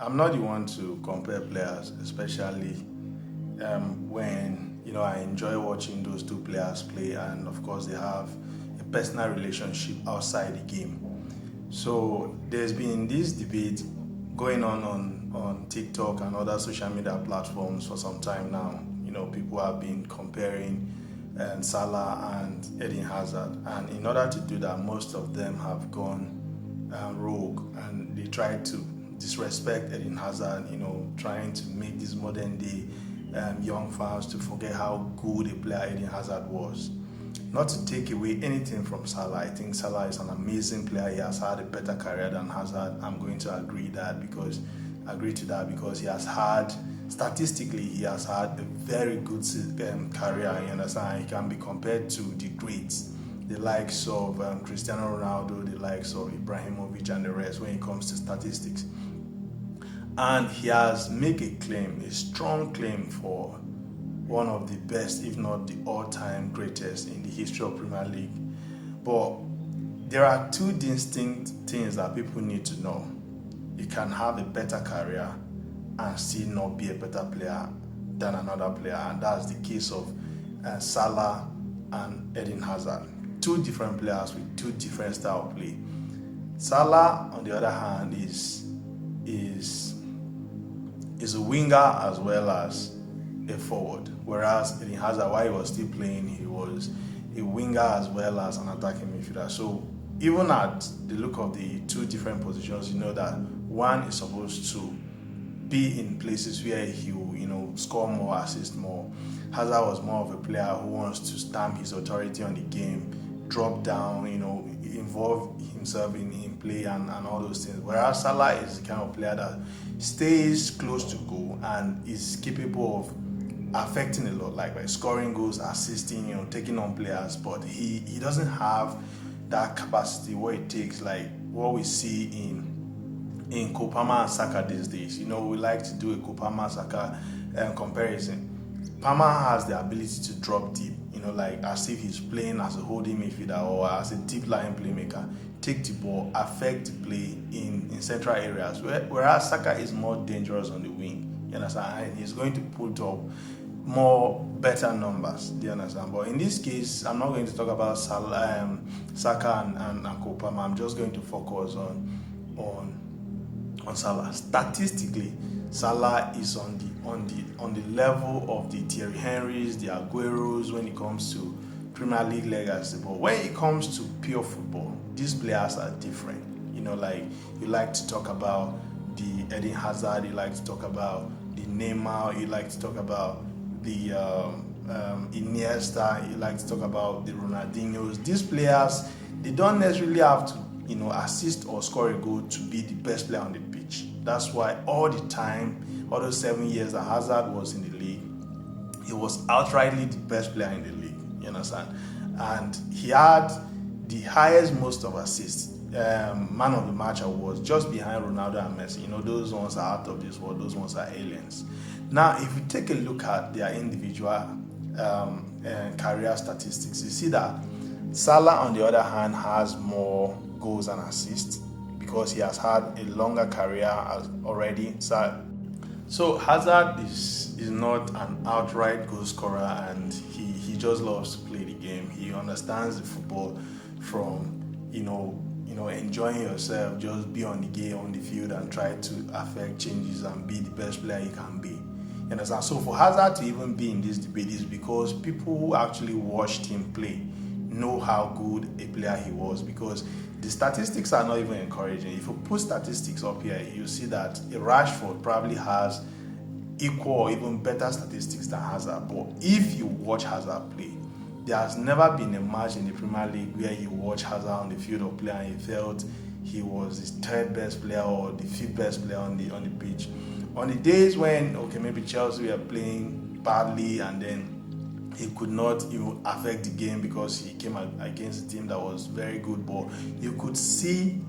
I'm not the one to compare players, especially when I enjoy watching those two players play, and of course they have a personal relationship outside the game. So there's been this debate going on TikTok and other social media platforms for some time now. People have been comparing Salah and Eden Hazard, and in order to do that, most of them have gone rogue, and they try to disrespect Eden Hazard. Trying to make these modern day young fans to forget how good a player Eden Hazard was. Not to take away anything from Salah, I think Salah is an amazing player. He has had a better career than Hazard. I'm going to agree to that because he has had, statistically, he has had a very good career. You understand? He can be compared to the greats, the likes of Cristiano Ronaldo, the likes of Ibrahimovic, and the rest when it comes to statistics. And he has made a strong claim for one of the best, if not the all-time greatest in the history of Premier League. But there are two distinct things that people need to know. You can have a better career and still not be a better player than another player, and that's the case of Salah and Eden Hazard. Two different players with two different style of play. Salah, on the other hand, is a winger as well as a forward, whereas Eden Hazard, while he was still playing, he was a winger as well as an attacking midfielder. So even at the look of the two different positions, you know that one is supposed to be in places where he will, score more, assist more. Hazard was more of a player who wants to stamp his authority on the game, drop down, involve himself in play and all those things. Whereas Salah is the kind of player that stays close to goal and is capable of affecting a lot, like by scoring goals, assisting, taking on players, but he doesn't have that capacity what it takes, like what we see in Kopama and Saka these days. We like to do a Kopama Saka comparison. Palmer has the ability to drop deep, like as if he's playing as a holding midfielder or as a deep lying playmaker, take the ball, affect the play in central areas, whereas Saka is more dangerous on the wing, you understand, and he's going to put up more better numbers, do you understand? But in this case, I'm not going to talk about Saka and Kopama. I'm just going to focus on Salah. Statistically, Salah is on the level of the Thierry Henrys, the Agueros when it comes to Premier League legacy. But when it comes to pure football, these players are different. Like you like to talk about the Eden Hazard, you like to talk about the Neymar, you like to talk about the Iniesta, you like to talk about the Ronaldinhos. These players, they don't necessarily have to assist or score a goal to be the best player on the pitch. That's why all the time, all those 7 years that Hazard was in the league, he was outrightly the best player in the league, you understand? And he had the highest most of assists, man of the match awards, just behind Ronaldo and Messi. Those ones are out of this world, those ones are aliens. Now, if you take a look at their individual career statistics, you see that Salah, on the other hand, has more goals and assists because he has had a longer career already. So Hazard is not an outright goal scorer, and he just loves to play the game. He understands the football from enjoying yourself, just be on the game, on the field, and try to affect changes and be the best player you can be. You understand? So for Hazard to even be in this debate is because people who actually watched him play know how good a player he was, because the statistics are not even encouraging. If you put statistics up here, you see that a Rashford probably has equal or even better statistics than Hazard. But if you watch Hazard play, there has never been a match in the Premier League where you watch Hazard on the field of play and you felt he was the third best player or the fifth best player on the pitch. On the days when maybe Chelsea were playing badly and then he could not affect the game because he came against a team that was very good, but you could see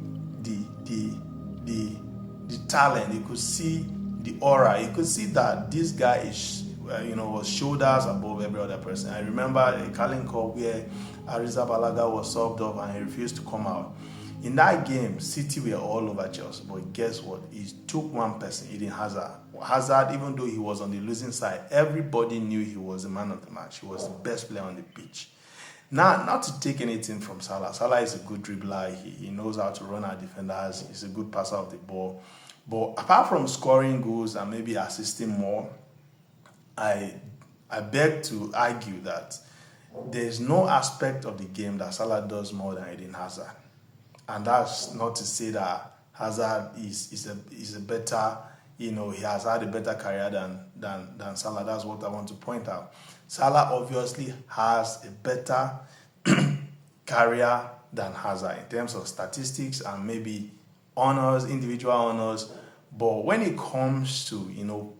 the talent, you could see the aura, you could see that this guy is was shoulders above every other person. I remember a Carling Cup where Arrizabalaga was subbed off and he refused to come out. In that game, City were all over Chelsea, but guess what? It took one person, Eden Hazard. Hazard, even though he was on the losing side, everybody knew he was the man of the match. He was the best player on the pitch. Now, not to take anything from Salah. Salah is a good dribbler. He knows how to run our defenders. He's a good passer of the ball. But apart from scoring goals and maybe assisting more, I beg to argue that there's no aspect of the game that Salah does more than Eden Hazard. And that's not to say that Hazard is a better, he has had a better career than Salah. That's what I want to point out. Salah obviously has a better career than Hazard in terms of statistics and maybe honors, individual honors. But when it comes to,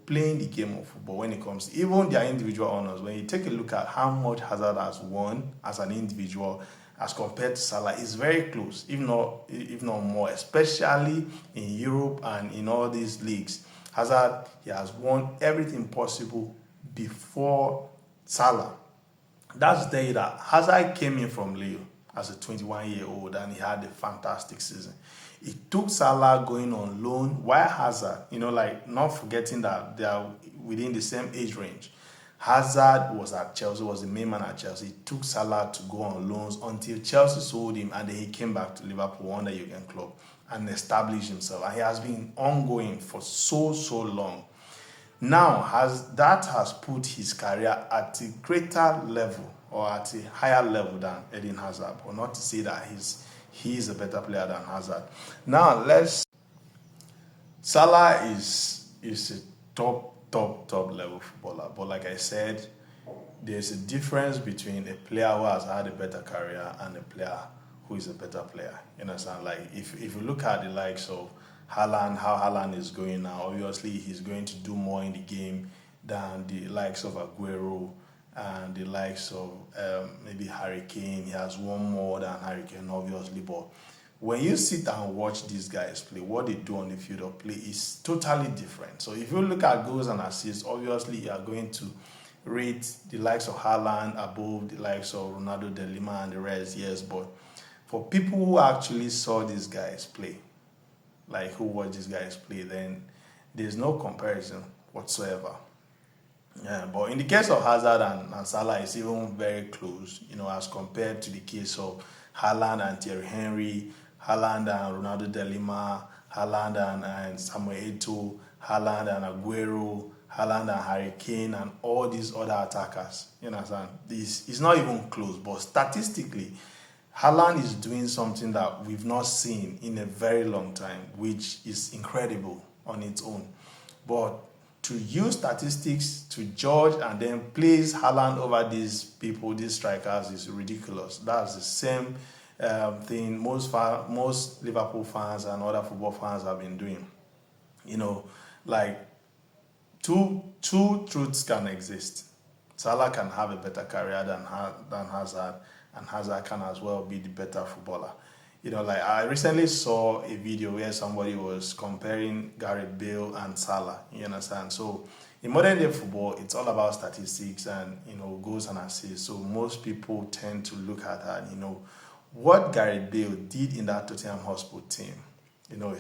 playing the game of football, when it comes to even their individual honors, when you take a look at how much Hazard has won as an individual as compared to Salah, it's very close, if not more, especially in Europe and in all these leagues. Hazard, he has won everything possible before Salah. That's the day that Hazard came in from Lille as a 21-year-old and he had a fantastic season. It took Salah going on loan while Hazard, not forgetting that they are within the same age range. Hazard was at Chelsea, was the main man at Chelsea. It took Salah to go on loans until Chelsea sold him and then he came back to Liverpool under Jurgen Klopp and established himself. And he has been ongoing for so long. Now, that has put his career at a greater level or at a higher level than Eden Hazard, but not to say that he is a better player than Hazard. Now, Salah is a top level footballer, but like I said, there's a difference between a player who has had a better career and a player who is a better player. You understand? Like if you look at the likes of Haaland, how Haaland is going now, obviously he's going to do more in the game than the likes of Aguero and the likes of maybe Harry Kane. He has won more than Harry Kane, obviously, but when you sit and watch these guys play, what they do on the field of play is totally different. So if you look at goals and assists, obviously you are going to rate the likes of Haaland above the likes of Ronaldo, De Lima and the rest, yes, but for people who actually saw these guys play, like who watch these guys play, then there's no comparison whatsoever. Yeah, but in the case of Hazard and Salah, it's even very close, as compared to the case of Haaland and Thierry Henry, Haaland and Ronaldo de Lima, Haaland and Samuel Eto'o, Haaland and Aguero, Haaland and Harry Kane, and all these other attackers. You understand? This is not even close, but statistically, Haaland is doing something that we've not seen in a very long time, which is incredible on its own. But to use statistics to judge and then place Haaland over these people, these strikers, is ridiculous. That's the same thing most Liverpool fans and other football fans have been doing. Like two truths can exist. Salah can have a better career than Hazard, and Hazard can as well be the better footballer. I recently saw a video where somebody was comparing Gareth Bale and Salah, you understand? So in modern day football, it's all about statistics and, goals and assists. So most people tend to look at that, what Gareth Bale did in that Tottenham Hotspur team,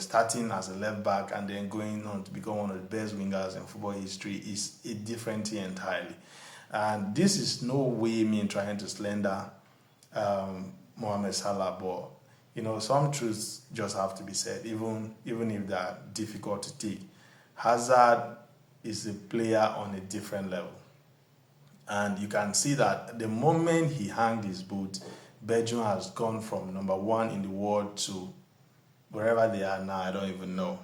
starting as a left back and then going on to become one of the best wingers in football history is a different thing entirely. And this is no way me trying to slander Mohamed Salah, but some truths just have to be said, even if they're difficult to take. Hazard is a player on a different level. And you can see that the moment he hanged his boot, Belgium has gone from number 1 in the world to wherever they are now, I don't even know.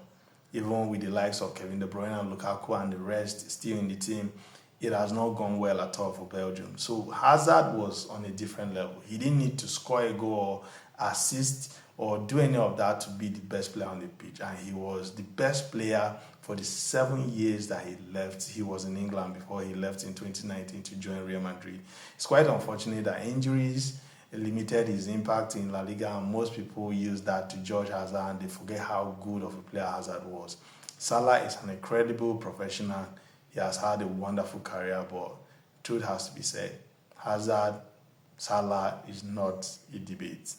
Even with the likes of Kevin De Bruyne and Lukaku and the rest still in the team, it has not gone well at all for Belgium. So Hazard was on a different level. He didn't need to score a goal or assist or do any of that to be the best player on the pitch. And he was the best player for the 7 years that he left. He was in England before he left in 2019 to join Real Madrid. It's quite unfortunate that injuries limited his impact in La Liga, and most people use that to judge Hazard and they forget how good of a player Hazard was. Salah is an incredible professional. He has had a wonderful career, but truth has to be said. Hazard, Salah is not a debate.